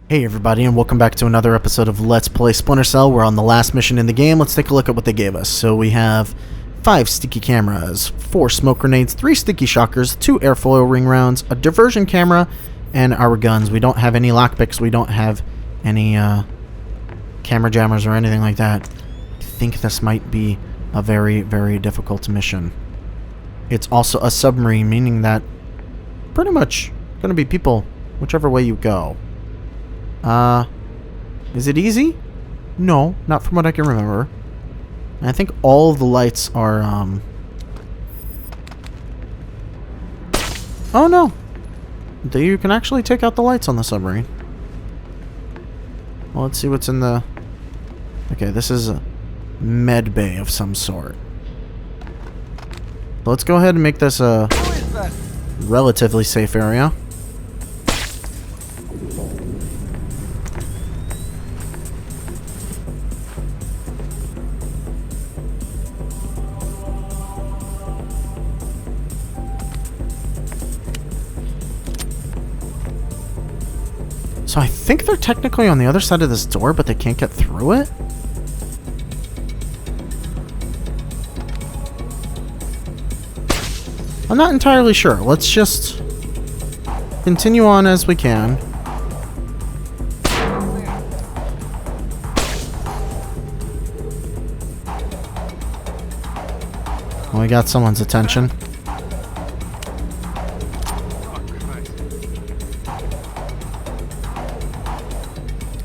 Hey everybody, and welcome back to another episode of Let's Play Splinter Cell. We're on the last mission in the game. Let's take a look at what they gave us. So we have 5 sticky cameras, 4 smoke grenades, 3 sticky shockers, 2 airfoil ring rounds, a diversion camera, and our guns. We don't have any lockpicks, we don't have any camera jammers or anything like that. I think this might be a very, very difficult mission. It's also a submarine, meaning that pretty much going to be people whichever way you go. Is it easy? No, not from what I can remember. And I think all of the lights are, oh no! You can actually take out the lights on the submarine. Well, let's see what's in the... Okay, this is a med bay of some sort. Let's go ahead and make this a relatively safe area. So I think they're technically on the other side of this door, but they can't get through it? I'm not entirely sure. Let's just continue on as we can. Well, we got someone's attention.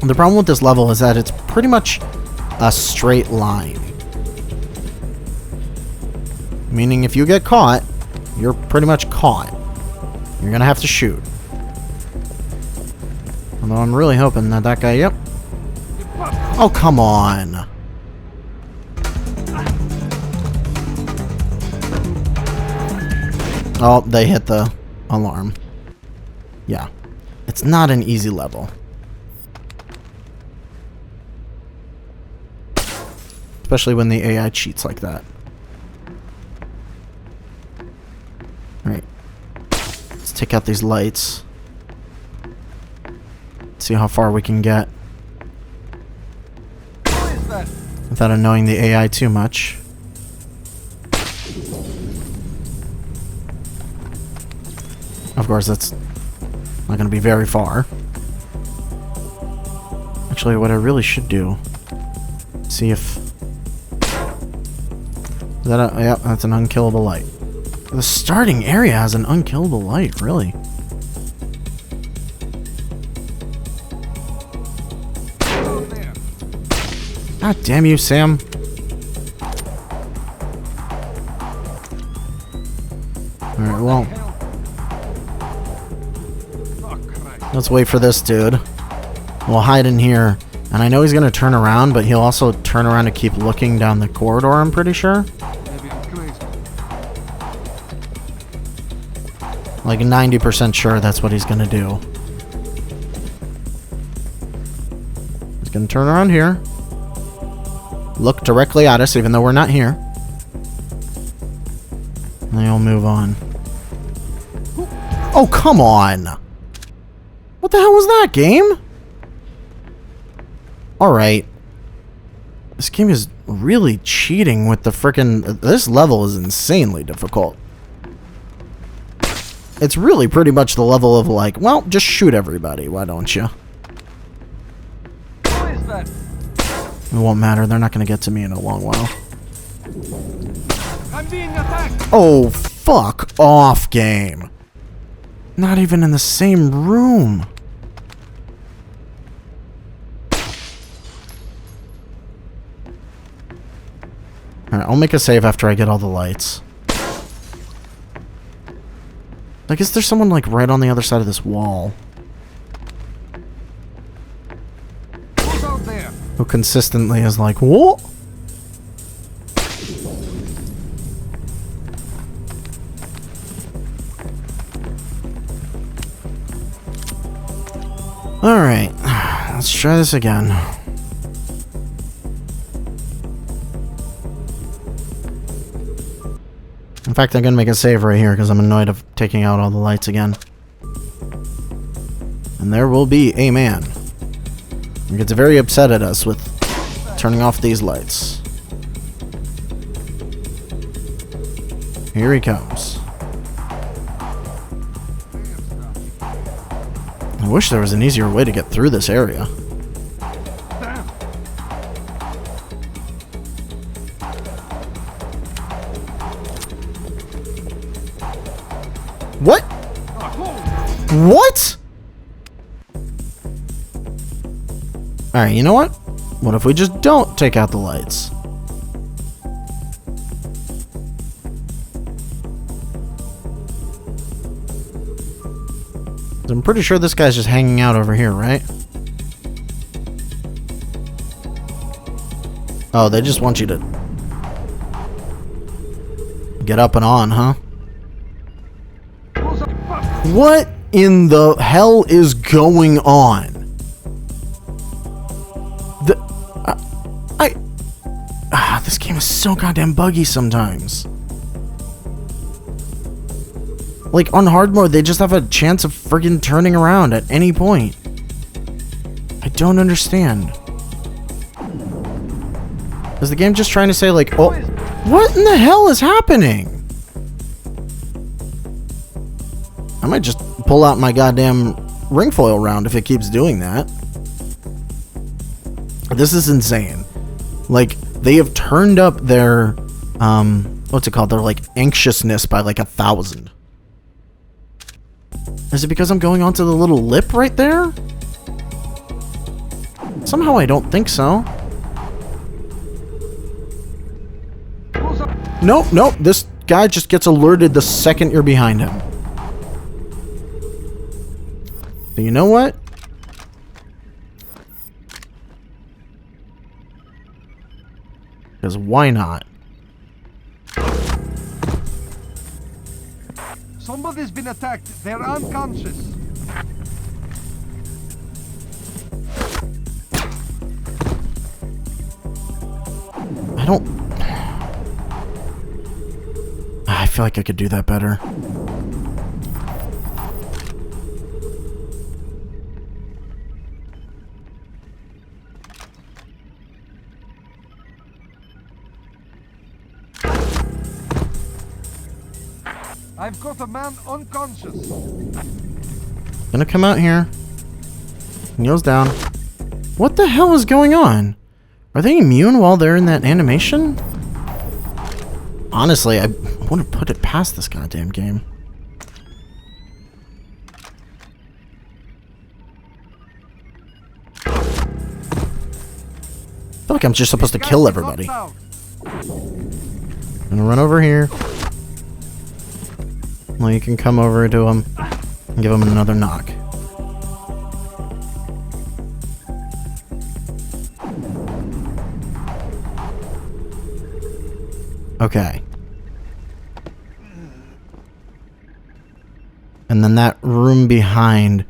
The problem with this level is that it's pretty much a straight line. Meaning if you get caught, you're pretty much caught. You're gonna have to shoot. Although I'm really hoping that that guy, yep. Oh, come on. Oh, they hit the alarm. Yeah. It's not an easy level. Especially when the AI cheats like that. Alright. Let's take out these lights. See how far we can get. Without annoying the AI too much. Of course, that's not going to be very far. Actually, what I really should do... See if... Is that a... Yep, that's an unkillable light. The starting area has an unkillable light, really. God damn you, Sam. Alright, well. Let's wait for this dude. We'll hide in here. And I know he's going to turn around, but he'll also turn around to keep looking down the corridor, I'm pretty sure. Like 90% sure that's what he's going to do. He's going to turn around here. Look directly at us, even though we're not here. And then he'll move on. Oh, come on! What the hell was that, game? Alright. This game is really cheating with the frickin'... This level is insanely difficult. It's really pretty much the level of like, well, just shoot everybody, why don't you? Who is that? It won't matter, they're not going to get to me in a long while. I'm being attacked! Oh, fuck off, game. Not even in the same room. Alright, I'll make a save after I get all the lights. Like, is there someone, like, right on the other side of this wall? Who's out there? Who consistently is like, what? Alright, let's try this again. In fact, I'm going to make a save right here because I'm annoyed of taking out all the lights again. And there will be a man He gets very upset at us with turning off these lights. Here he comes. I wish there was an easier way to get through this area. What? What? Alright, you know what? What if we just don't take out the lights? I'm pretty sure this guy's just hanging out over here, right? Oh, they just want you to get up and on, huh? What in the hell is going on? This game is so goddamn buggy sometimes. Like, on hard mode, they just have a chance of friggin' turning around at any point. I don't understand. Is the game just trying to say, like, oh, what in the hell is happening? I might just pull out my goddamn ring foil round if it keeps doing that. This is insane. Like, they have turned up their, what's it called? Their, like, anxiousness by, like, 1,000. Is it because I'm going onto the little lip right there? Somehow I don't think so. Nope, nope. This guy just gets alerted the second you're behind him. But you know what? Because why not? Somebody's been attacked. They're unconscious. I feel like I could do that better. I've got a man unconscious. Gonna come out here. Kneels down. What the hell is going on? Are they immune while they're in that animation? Honestly, I want to put it past this goddamn game. I feel like I'm just supposed to kill everybody. I'm gonna run over here. Well, you can come over to him and give him another knock. Okay. And then that room behind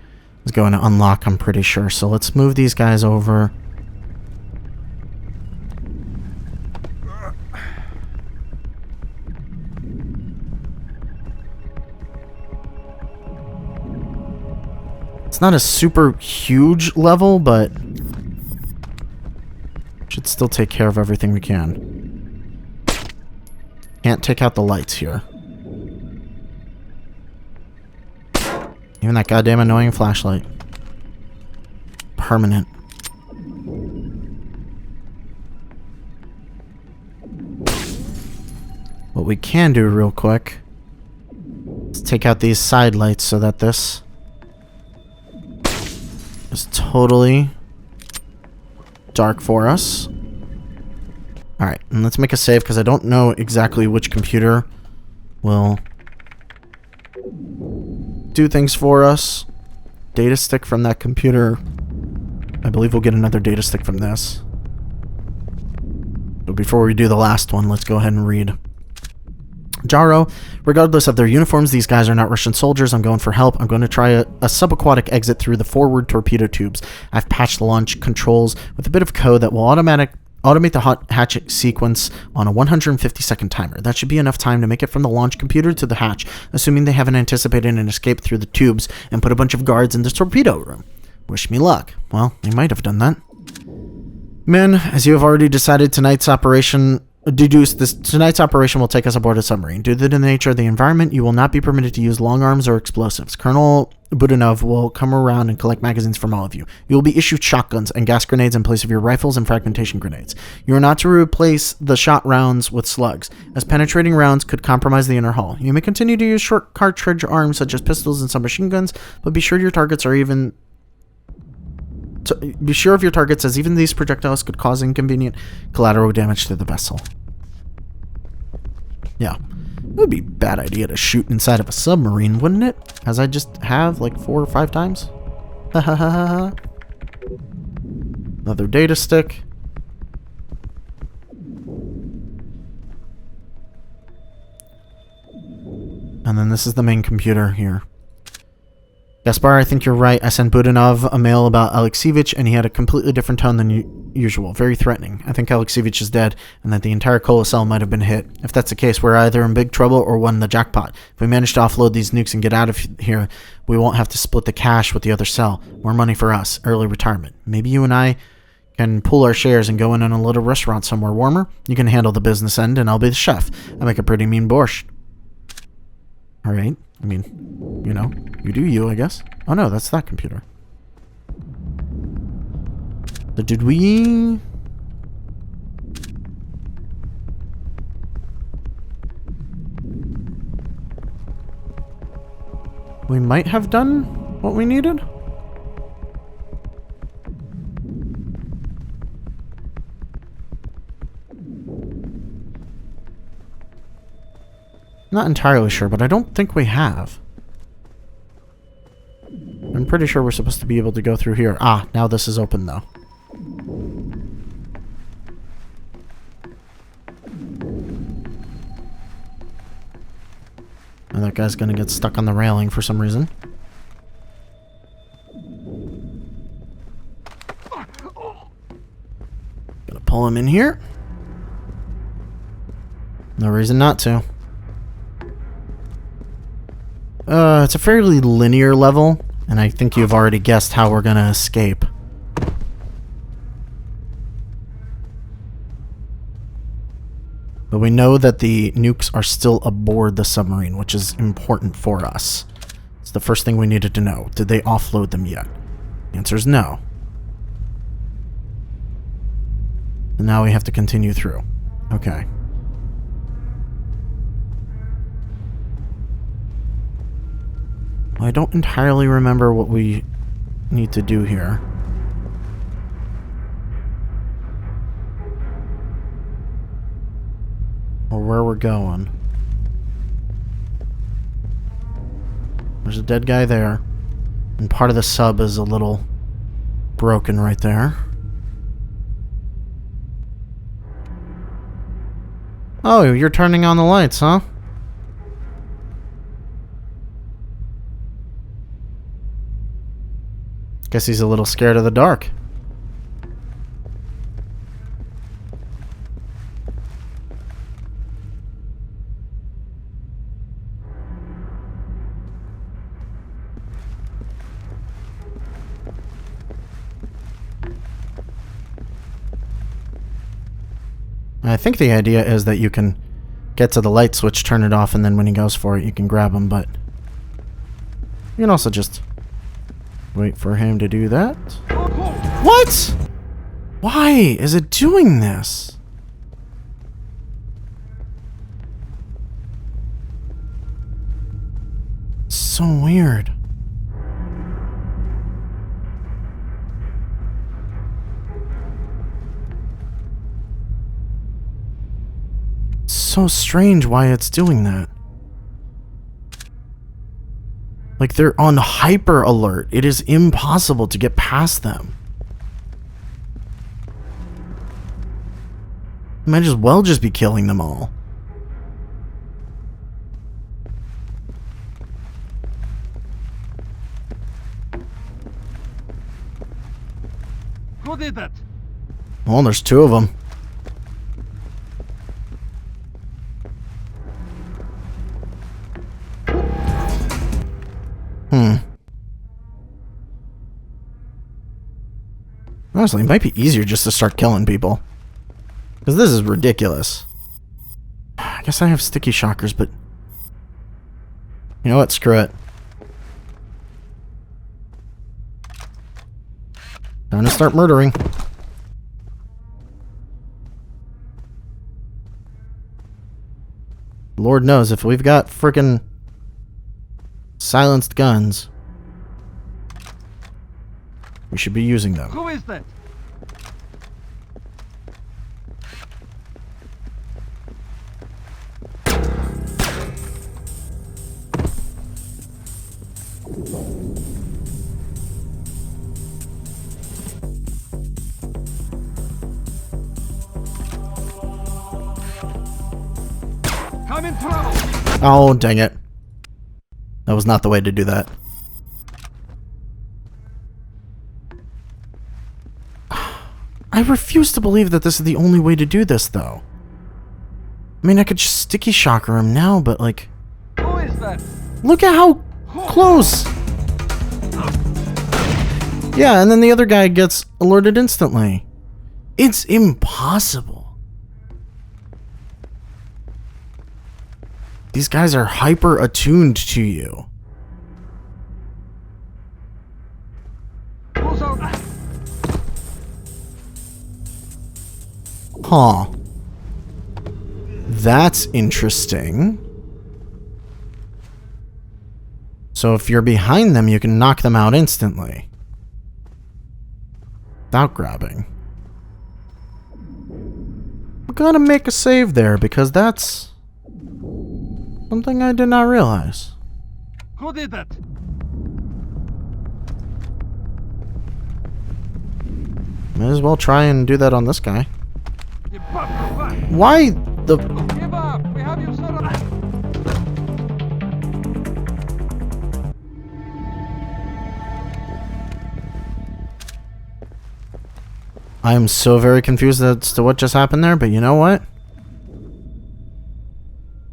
is going to unlock, I'm pretty sure. So let's move these guys over. It's not a super huge level, but should still take care of everything we can. Can't take out the lights here. Even that goddamn annoying flashlight. Permanent. What we can do real quick is take out these side lights so that this is totally dark for us. Alright, and let's make a save because I don't know exactly which computer will do things for us. Data stick from that computer. I believe we'll get another data stick from this. But before we do the last one, let's go ahead and read. Jaro, regardless of their uniforms, these guys are not Russian soldiers. I'm going for help. I'm going to try a subaquatic exit through the forward torpedo tubes. I've patched the launch controls with a bit of code that will automate the hot hatch sequence on a 150-second timer. That should be enough time to make it from the launch computer to the hatch, assuming they haven't anticipated an escape through the tubes and put a bunch of guards in the torpedo room. Wish me luck. Well, they might have done that. Men, as you have already decided, tonight's operation will take us aboard a submarine. Due to the nature of the environment, you will not be permitted to use long arms or explosives. Colonel Budanov will come around and collect magazines from all of you. You will be issued shotguns and gas grenades in place of your rifles and fragmentation grenades. You are not to replace the shot rounds with slugs, as penetrating rounds could compromise the inner hull. You may continue to use short cartridge arms such as pistols and submachine guns, but be sure of your targets, as even these projectiles could cause inconvenient collateral damage to the vessel. Yeah. It would be a bad idea to shoot inside of a submarine, wouldn't it? As I just have like 4 or 5 times. Another data stick. And then this is the main computer here. Gaspar, I think you're right. I sent Budanov a mail about Alexievich, and he had a completely different tone than usual. Very threatening. I think Alexievich is dead, and that the entire Colosseum might have been hit. If that's the case, we're either in big trouble or won the jackpot. If we manage to offload these nukes and get out of here, we won't have to split the cash with the other cell. More money for us. Early retirement. Maybe you and I can pool our shares and go in on a little restaurant somewhere warmer. You can handle the business end, and I'll be the chef. I make a pretty mean borscht. Alright. I mean, you know, you do you, I guess. Oh no, that's that computer. So did we... We might have done what we needed? Not entirely sure, but I don't think we have. I'm pretty sure we're supposed to be able to go through here. Ah, now this is open though. And that guy's gonna get stuck on the railing for some reason. Gonna pull him in here. No reason not to. It's a fairly linear level, and I think you've already guessed how we're gonna escape. But we know that the nukes are still aboard the submarine, which is important for us. It's the first thing we needed to know. Did they offload them yet? The answer is no. And now we have to continue through. Okay. I don't entirely remember what we need to do here. Or where we're going. There's a dead guy there. And part of the sub is a little broken right there. Oh, you're turning on the lights, huh? Guess he's a little scared of the dark. I think the idea is that you can get to the light switch, turn it off, and then when he goes for it, you can grab him, but you can also just wait for him to do that. What? Why is it doing this? So weird. So strange why it's doing that. Like, they're on hyper alert. It is impossible to get past them. Might as well just be killing them all. Who did that? Well, there's 2 of them. Honestly, it might be easier just to start killing people. Because this is ridiculous. I guess I have sticky shockers, but... You know what? Screw it. Time to start murdering. Lord knows, if we've got frickin' silenced guns, we should be using them. Who is that? I'm in trouble. Oh, dang it. That was not the way to do that. I refuse to believe that this is the only way to do this, though. I mean, I could just sticky shocker him now, but, like... Who is that? Look at how close! Yeah, and then the other guy gets alerted instantly. It's impossible. These guys are hyper attuned to you. Who's out? Huh. That's interesting. So if you're behind them, you can knock them out instantly. Without grabbing. I'm gonna make a save there because that's something I did not realize. Who did that? May as well try and do that on this guy. Give up, go back. Why the... Give up. We have you surrounded. I am so very confused as to what just happened there, but you know what?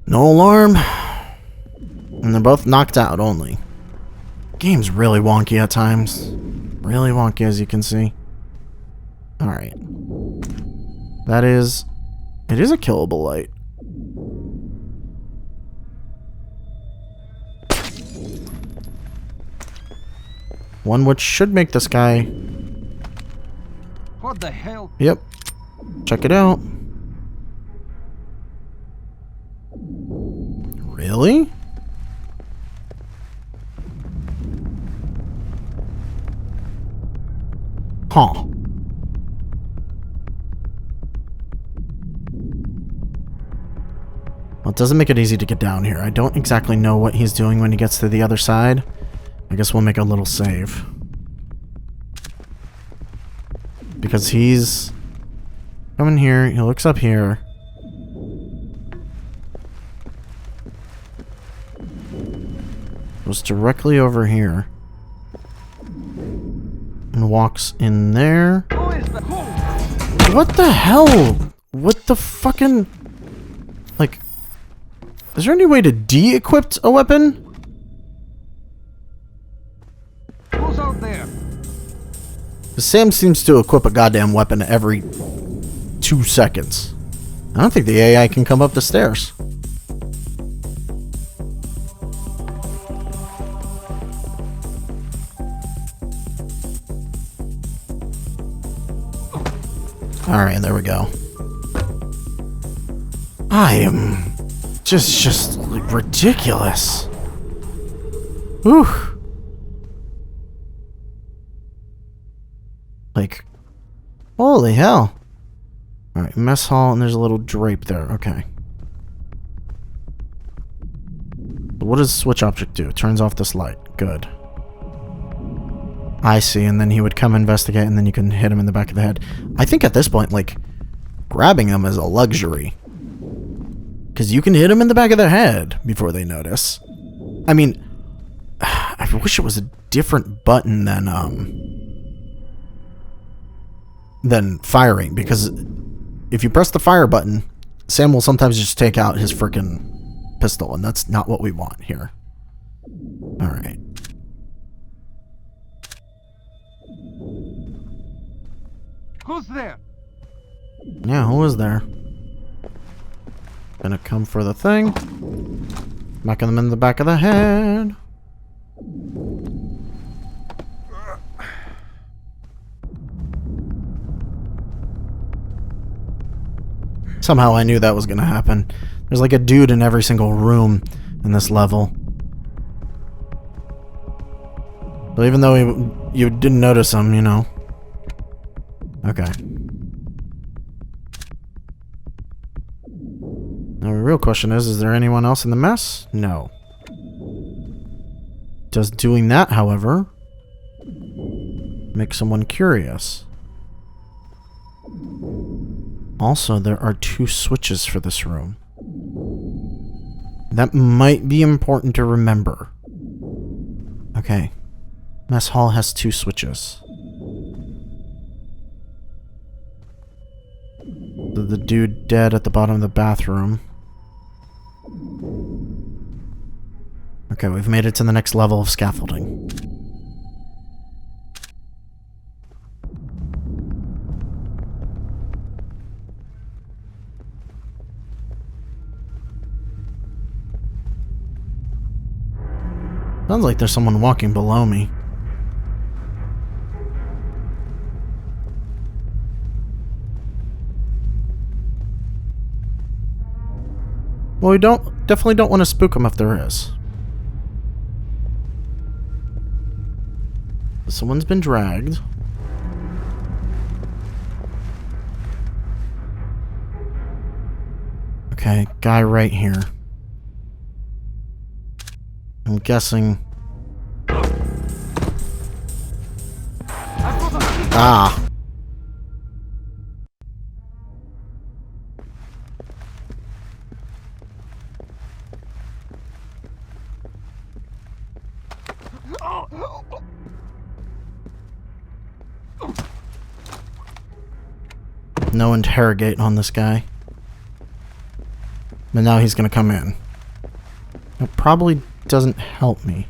No alarm. And they're both knocked out only. Game's really wonky at times. Really wonky, as you can see. Alright. That is... It is a killable light. One which should make this guy... What the hell? Yep. Check it out. Really? Huh. Well, it doesn't make it easy to get down here. I don't exactly know what he's doing when he gets to the other side. I guess we'll make a little save. Because he's coming here, he looks up here. Goes directly over here. And walks in there. Who is that? Who? What the hell? What the fucking... Like... Is there any way to de-equip a weapon? Who's out there? Sam seems to equip a goddamn weapon every 2 seconds. I don't think the AI can come up the stairs. Alright, there we go. I am just like, ridiculous. Whew. Like, holy hell. Alright, mess hall, and there's a little drape there. Okay. What does switch object do? It turns off this light. Good. I see, and then he would come investigate, and then you can hit him in the back of the head. I think at this point, like, grabbing them is a luxury. Because you can hit them in the back of the head before they notice. I mean, I wish it was a different button than firing, because if you press the fire button, Sam will sometimes just take out his frickin' pistol, and that's not what we want here. Alright. Who's there? Yeah, who is there? Gonna come for the thing. Knocking them in the back of the head. Somehow I knew that was gonna happen. There's like a dude in every single room in this level. But even though you didn't notice him, you know. Okay. Now the real question is there anyone else in the mess? No. Does doing that, however, make someone curious? Also, there are 2 switches for this room. That might be important to remember. Okay. Mess hall has 2 switches. The dude dead at the bottom of the bathroom. Okay, we've made it to the next level of scaffolding. Sounds like there's someone walking below me. Well, we definitely don't want to spook him if there is. Someone's been dragged. Okay, guy right here. I'm guessing. Ah. No interrogate on this guy. But now he's gonna come in. It probably doesn't help me.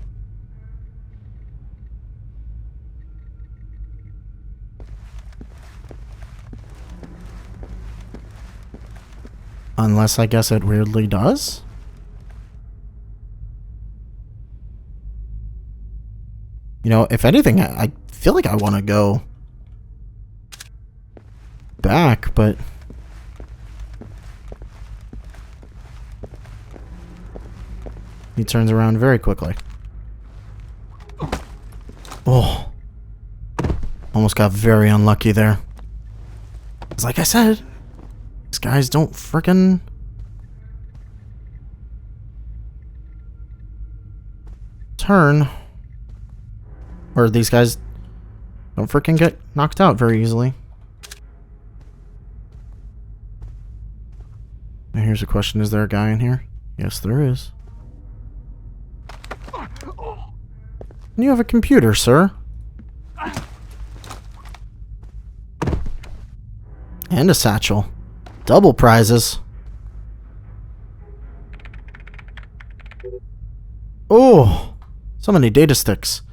Unless I guess it weirdly does? You know, if anything, I feel like I want to go back, but he turns around very quickly. Oh, almost got very unlucky there. It's like I said, these guys don't frickin' turn, or these guys don't frickin' get knocked out very easily. Now here's a question, is there a guy in here? Yes, there is. You have a computer, sir. And a satchel. Double prizes. Oh, so many data sticks.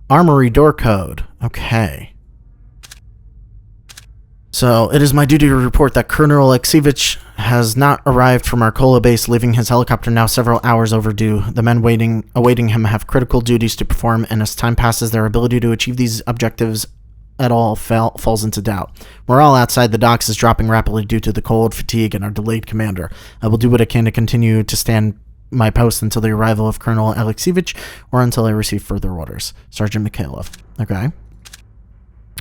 Armory door code. Okay. So, it is my duty to report that Colonel Alexievich has not arrived from Arcola base, leaving his helicopter now several hours overdue. The men awaiting him have critical duties to perform, and as time passes, their ability to achieve these objectives at all falls into doubt. Morale outside the docks is dropping rapidly due to the cold, fatigue, and our delayed commander. I will do what I can to continue to stand my post until the arrival of Colonel Alexievich, or until I receive further orders. Sergeant Mikhailov. Okay.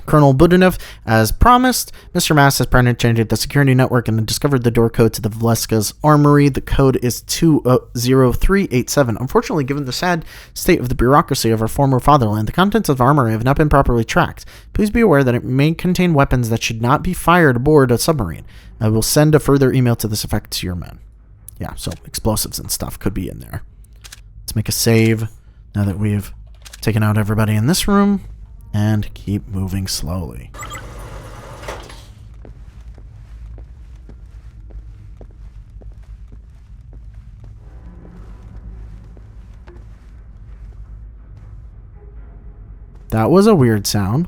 Colonel Budanov, as promised, Mr. Mass has penetrated the security network and discovered the door code to the Vleska's armory. The code is 20387. Unfortunately, given the sad state of the bureaucracy of our former fatherland, the contents of the armory have not been properly tracked. Please be aware that it may contain weapons that should not be fired aboard a submarine. I will send a further email to this effect to your men. Yeah, so explosives and stuff could be in there. Let's make a save now that we've taken out everybody in this room. And keep moving slowly. That was a weird sound.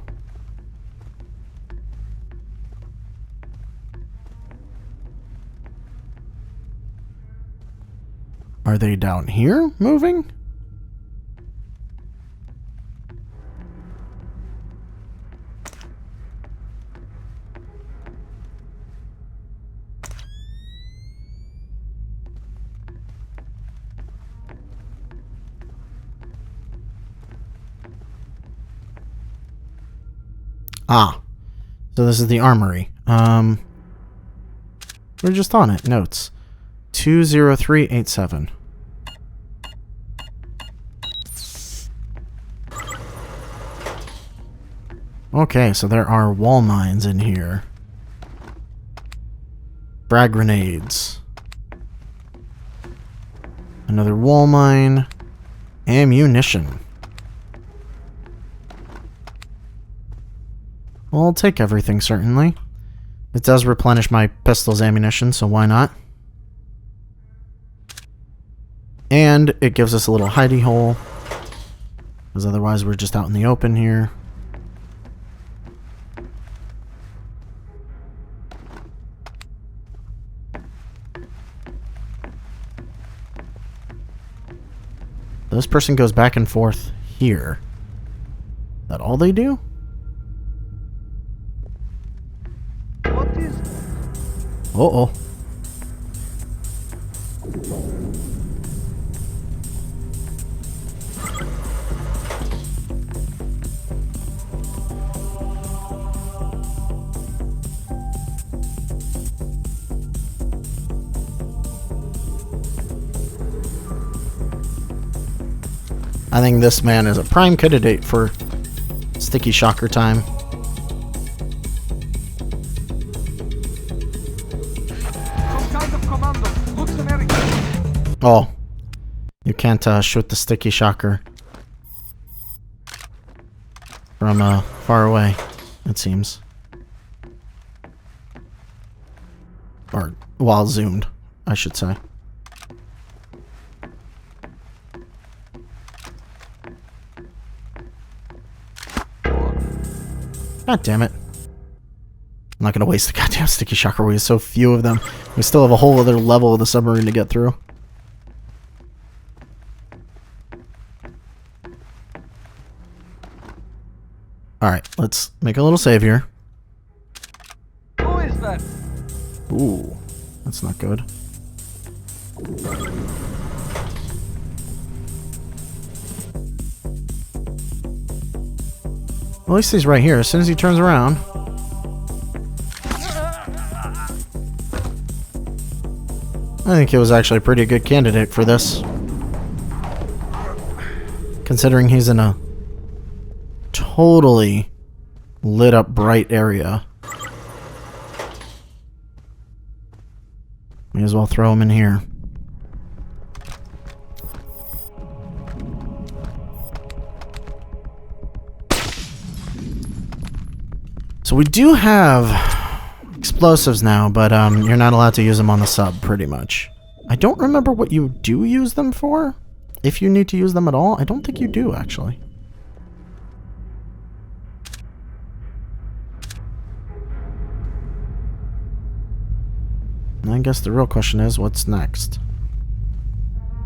Are they down here moving? Ah, so this is the armory. We're just on it. Notes. 20387. Okay, so there are wall mines in here. Frag grenades. Another wall mine. Ammunition. Well, I'll take everything, certainly. It does replenish my pistol's ammunition, so why not? And it gives us a little hidey hole. Because otherwise we're just out in the open here. This person goes back and forth here. Is that all they do? What is... Uh-oh. I think this man is a prime candidate for sticky shocker time. Some kind of commando. Looks American. Oh. You can't shoot the sticky shocker from far away, it seems. Or while zoomed, I should say. God damn it. I'm not gonna waste the goddamn sticky shocker. We have so few of them. We still have a whole other level of the submarine to get through. Alright, let's make a little save here. Who is that? Ooh, that's not good. At least he's right here. As soon as he turns around. I think he was actually a pretty good candidate for this. Considering he's in a totally lit up bright area. May as well throw him in here. So we do have explosives now, but you're not allowed to use them on the sub, pretty much. I don't remember what you do use them for. If you need to use them at all, I don't think you do, actually. And I guess the real question is, what's next?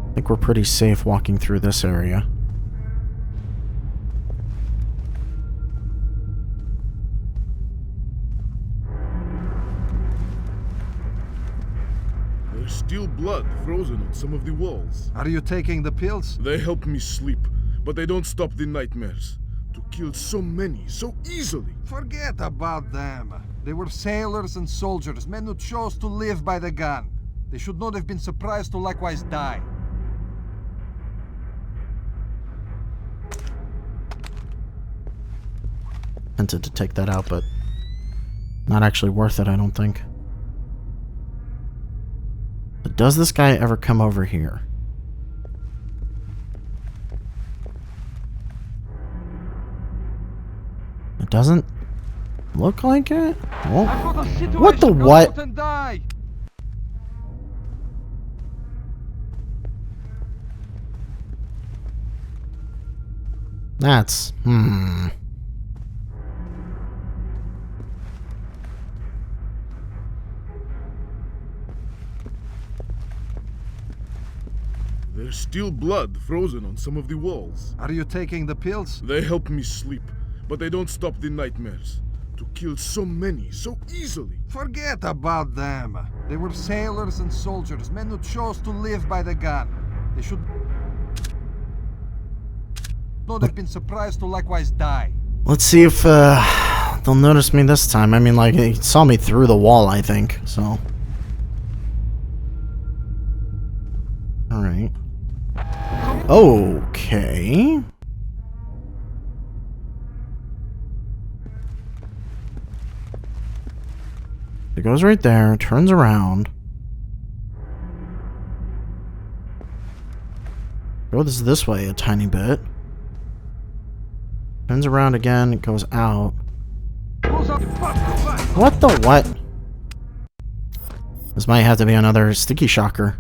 I think we're pretty safe walking through this area. There's still blood frozen on some of the walls. Are you taking the pills? They help me sleep, but they don't stop the nightmares. To kill so many, so easily. Forget about them. They were sailors and soldiers, men who chose to live by the gun. They should not have been surprised to likewise die. Tempted to take that out, but not actually worth it, I don't think. But does this guy ever come over here? It doesn't look like it. Oh. I've got a situation. What the Go what? out and die. That's There's still blood frozen on some of the walls. Are you taking the pills? They help me sleep, but they don't stop the nightmares. To kill so many, so easily. Forget about them. They were sailors and soldiers, men who chose to live by the gun. They should not have been surprised to likewise die. Let's see if they'll notice me this time. I mean, like, he saw me through the wall, I think, so. Alright. Okay. It goes right there, turns around. Goes this way a tiny bit. Turns around again, it goes out. What the what? This might have to be another sticky shocker.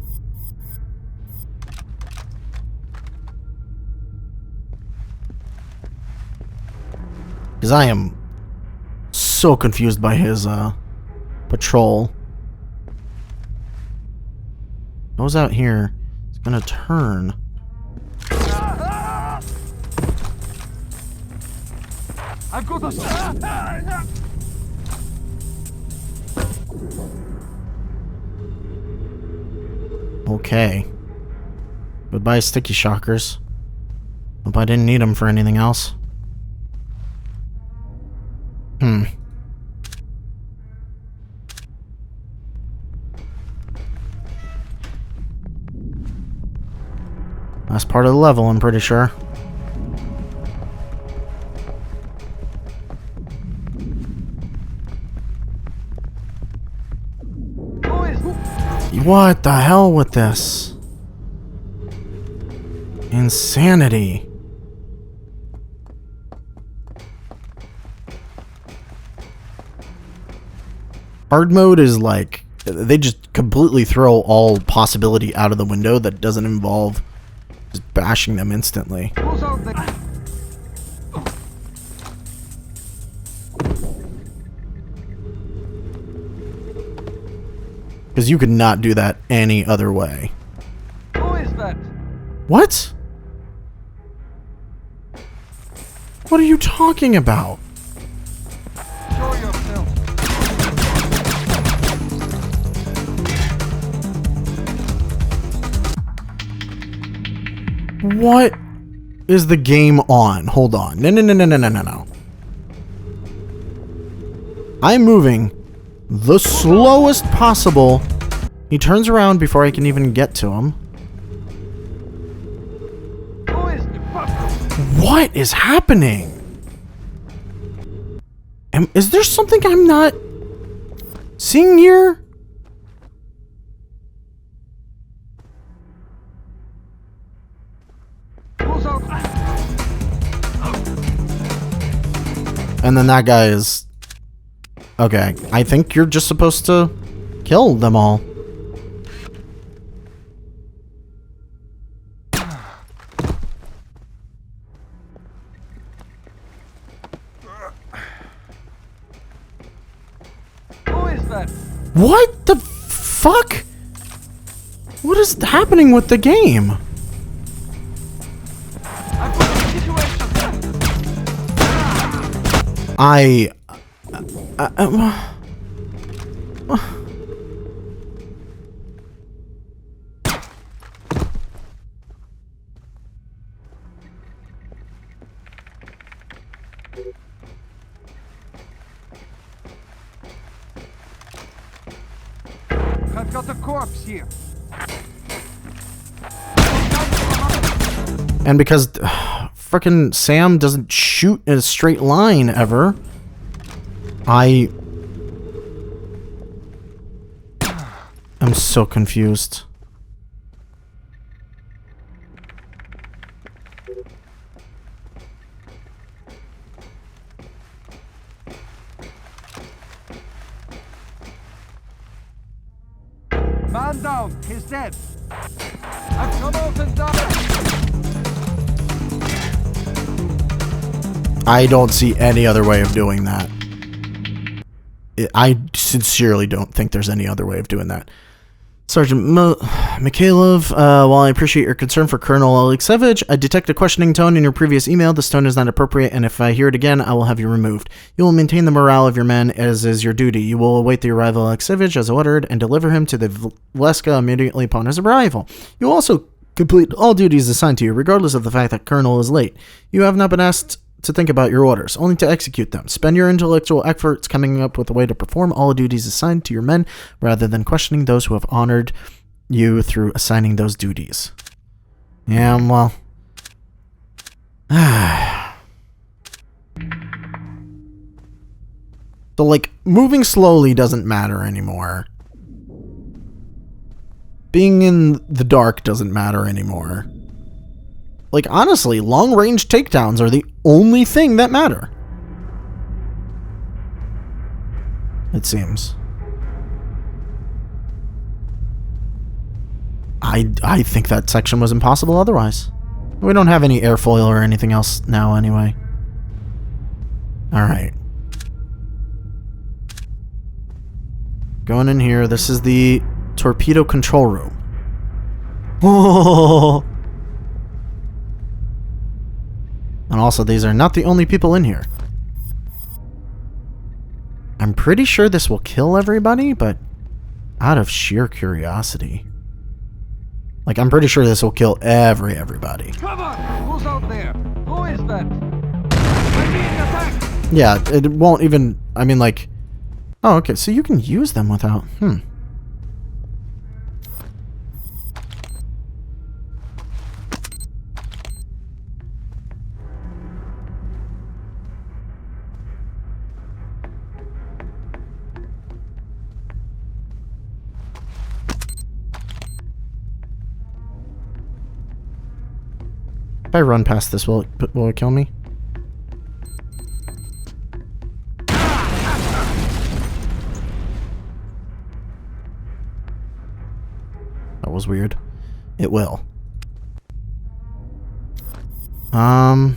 Because I am so confused by his patrol. Goes out here. It's gonna turn. I've got a... Okay. Goodbye, sticky shockers. Hope I didn't need them for anything else. Last part of the level, I'm pretty sure. What the hell with this? Insanity. Hard mode is like, they just completely throw all possibility out of the window that doesn't involve just bashing them instantly. Who's out there? Because you could not do that any other way. Who is that? What? What are you talking about? Show yourself. What is the game on? Hold on. No. I'm moving the slowest possible. He turns around before I can even get to him. Who is the fuck? What is happening? Is there something I'm not seeing here? Who's out? And then that guy is... Okay, I think you're just supposed to kill them all. Who is that? What the fuck? What is happening with the game? I've got a situation. I've got a corpse here. And because frickin' Sam doesn't shoot in a straight line ever, I'm so confused. Man down. He's dead. I've come out and died. I don't see any other way of doing that. I sincerely don't think there's any other way of doing that. Sergeant Mikhailov, while I appreciate your concern for Colonel Alexevich, I detect a questioning tone in your previous email. This tone is not appropriate, and if I hear it again, I will have you removed. You will maintain the morale of your men, as is your duty. You will await the arrival of Alexevich as ordered, and deliver him to the Vleska immediately upon his arrival. You will also complete all duties assigned to you, regardless of the fact that Colonel is late. You have not been asked to think about your orders, only to execute them. Spend your intellectual efforts coming up with a way to perform all duties assigned to your men, rather than questioning those who have honored you through assigning those duties. Yeah, well... So, like, moving slowly doesn't matter anymore. Being in the dark doesn't matter anymore. Like, honestly, long-range takedowns are the only thing that matter. It seems. I think that section was impossible otherwise. We don't have any airfoil or anything else now anyway. Alright. Going in here, this is the torpedo control room. Oh! And also, these are not the only people in here. I'm pretty sure this will kill everybody, but out of sheer curiosity. Like, I'm pretty sure this will kill everybody. Come on! Who's out there? Who is that? I'm being attacked! Yeah, it won't even... I mean, like... Oh, okay, so you can use them without... If I run past this, will it kill me? That was weird. It will. Smoke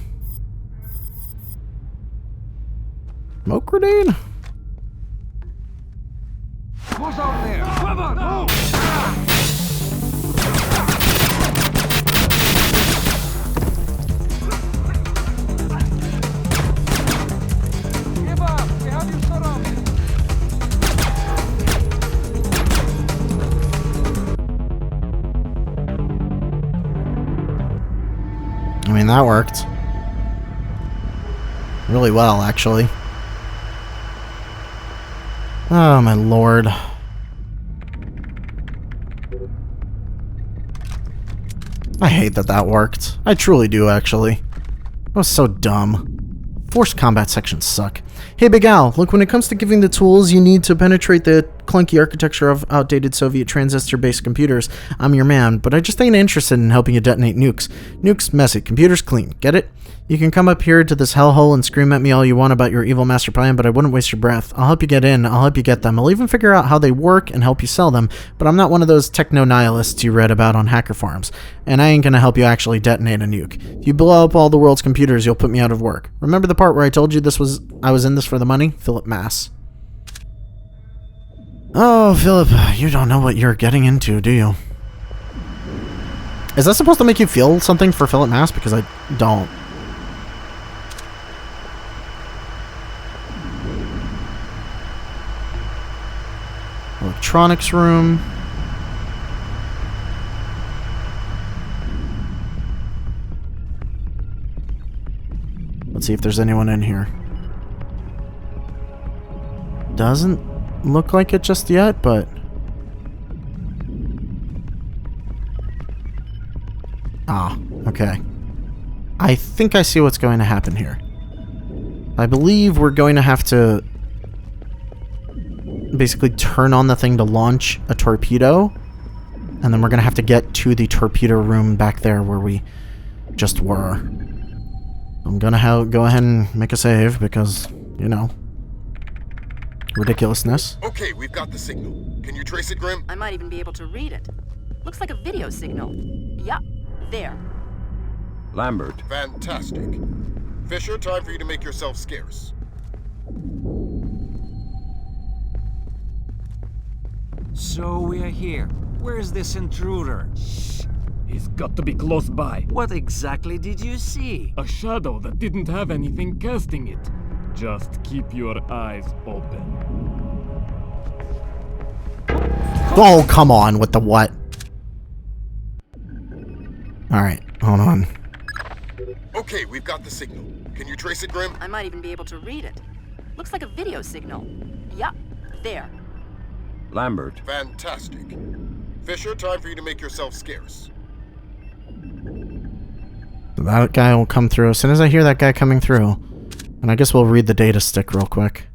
grenade? Who's out there? Come on! Move! Give up! We have you surrounded! I mean, that worked. Really well, actually. Oh, my lord. I hate that that worked. I truly do, actually. That was so dumb. Forced combat sections suck. Hey, Big Al, look, when it comes to giving the tools you need to penetrate the clunky architecture of outdated Soviet transistor-based computers, I'm your man, but I just ain't interested in helping you detonate nukes. Nukes messy, computers clean. Get it? You can come up here to this hellhole and scream at me all you want about your evil master plan, but I wouldn't waste your breath. I'll help you get in, I'll help you get them, I'll even figure out how they work and help you sell them, but I'm not one of those techno-nihilists you read about on hacker forums, and I ain't gonna help you actually detonate a nuke. If you blow up all the world's computers, you'll put me out of work. Remember the part where I told you I was in this for the money? Philip Mass. Oh, Philip, you don't know what you're getting into, do you? Is that supposed to make you feel something for Philip Mass? Because I don't. Electronics room. Let's see if there's anyone in here. Doesn't look like it just yet, but... Ah, okay. I think I see what's going to happen here. I believe we're going to have to basically turn on the thing to launch a torpedo, and then we're going to have to get to the torpedo room back there where we just were. I'm going to go ahead and make a save because, you know, ridiculousness. Okay, we've got the signal. Can you trace it, Grim? I might even be able to read it. Looks like a video signal. Yup, there. Lambert. Fantastic. Fisher, time for you to make yourself scarce. So we are here. Where's this intruder? He's got to be close by. What exactly did you see? A shadow that didn't have anything casting it. Just keep your eyes open. Oh, come on with the what? Alright, hold on. Okay, we've got the signal. Can you trace it, Grim? I might even be able to read it. Looks like a video signal. Yup, there. Lambert. Fantastic. Fisher, time for you to make yourself scarce. That guy will come through as soon as I hear that guy coming through. And I guess we'll read the data stick real quick.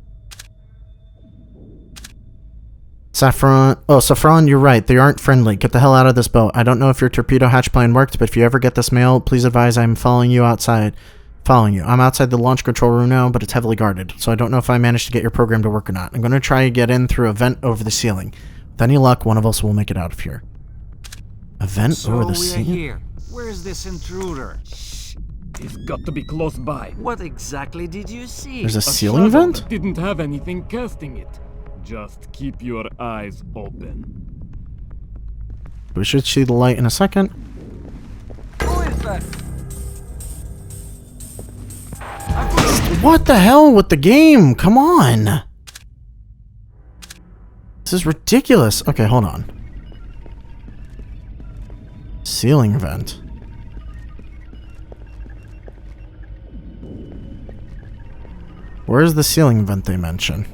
Saffron. Oh, Saffron, you're right. They aren't friendly. Get the hell out of this boat. I don't know if your torpedo hatch plan worked, but if you ever get this mail, please advise I'm following you outside. Following you. I'm outside the launch control room now, but it's heavily guarded, so I don't know if I managed to get your program to work or not. I'm going to try to get in through a vent over the ceiling. With any luck, one of us will make it out of here. A vent over the ceiling? Here. Where's this intruder? He's got to be close by. What exactly did you see? There's a ceiling shadow vent? that didn't have anything casting it. Just keep your eyes open. We should see the light in a second. Who is that? What the hell with the game? Come on. This is ridiculous. Okay, hold on. Ceiling vent. Where's the ceiling vent they mention?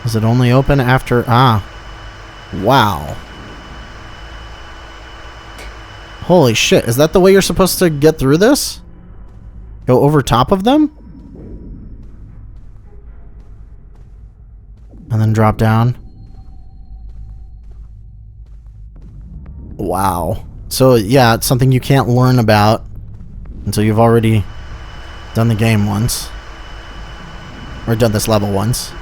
Is it only open after... Ah. Wow. Holy shit. Is that the way you're supposed to get through this? Go over top of them? And then drop down? Wow. So, yeah, it's something you can't learn about until you've already done the game once. Or done this level once.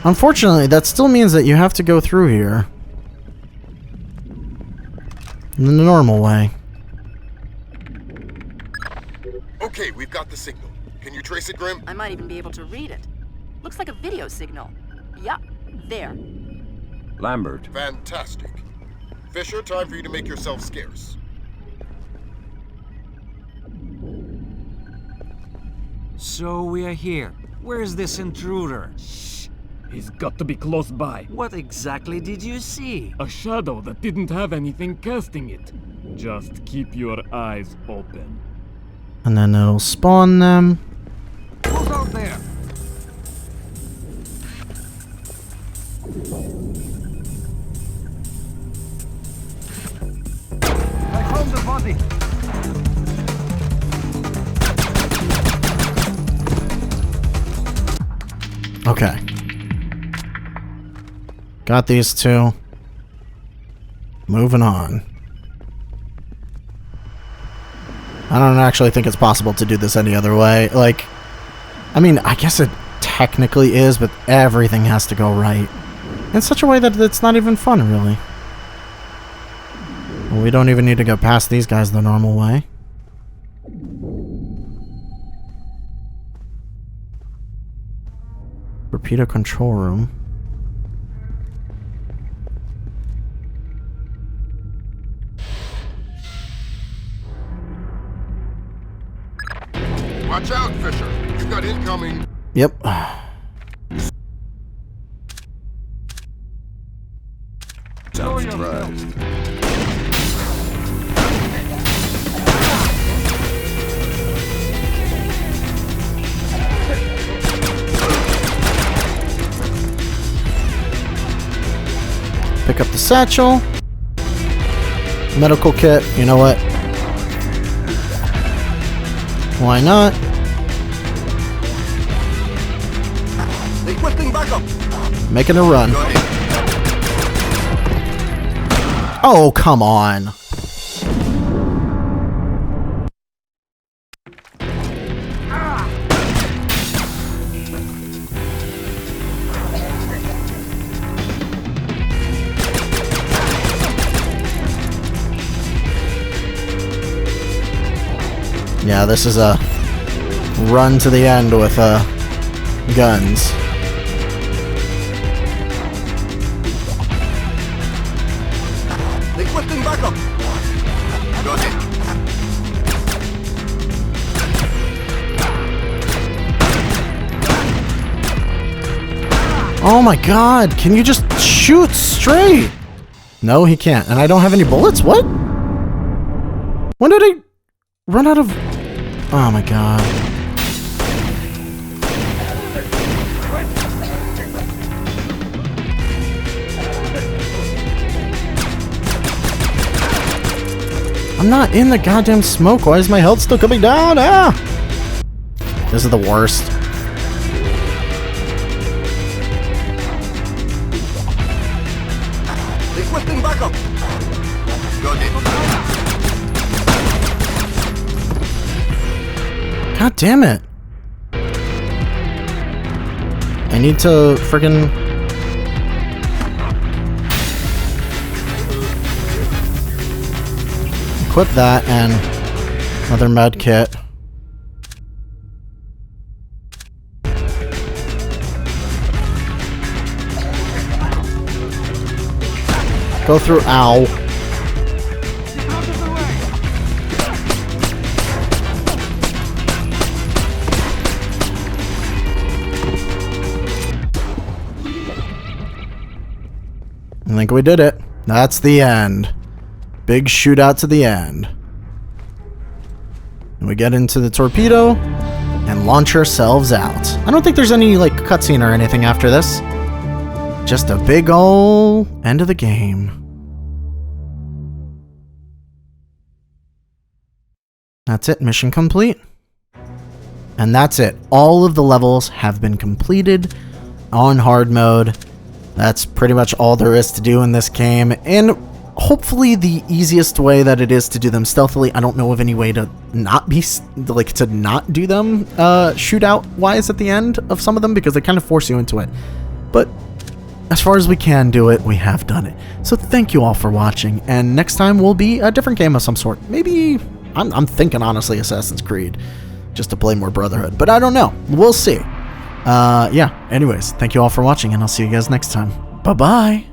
Unfortunately, that still means that you have to go through here in the normal way. Okay, we've got the signal. Can you trace it, Grim? I might even be able to read it. Looks like a video signal. Yup, there. Lambert. Fantastic. Fisher, time for you to make yourself scarce. So we are here. Where's this intruder? He's got to be close by. What exactly did you see? A shadow that didn't have anything casting it. Just keep your eyes open. And then it'll spawn them. Who's out there? I found the body. Okay. Got these two. Moving on. I don't actually think it's possible to do this any other way. Like, I mean, I guess it technically is, but everything has to go right. In such a way that it's not even fun, really. Well, we don't even need to go past these guys the normal way. Torpedo control room. Watch out, Fisher. You've got incoming. Yep. Show yourself. Pick up the satchel. Medical kit. You know what? Why not? Requesting backup. Making a run. Oh, come on. Yeah, this is a run to the end with guns. Requesting backup. Go ahead. Oh my god, can you just shoot straight? No, he can't. And I don't have any bullets? What? When did I run out of... Oh my god. I'm not in the goddamn smoke. Why is my health still coming down? Ah! This is the worst. Requesting backup. Go ahead. God damn it. I need to friggin... equip that and another med kit. Go through. Ow. I think we did it. That's the end. Big shootout to the end. And we get into the torpedo and launch ourselves out. I don't think there's any like cutscene or anything after this. Just a big ol' end of the game. That's it, mission complete. And that's it. All of the levels have been completed on hard mode. That's pretty much all there is to do in this game, and hopefully the easiest way that it is to do them stealthily. I don't know of any way to not be, like, to not do them shootout-wise at the end of some of them, because they kind of force you into it. But as far as we can do it, we have done it. So thank you all for watching, and next time will be a different game of some sort. Maybe, I'm thinking honestly Assassin's Creed, just to play more Brotherhood, but I don't know. We'll see. Yeah, anyways, thank you all for watching, and I'll see you guys next time. Bye-bye!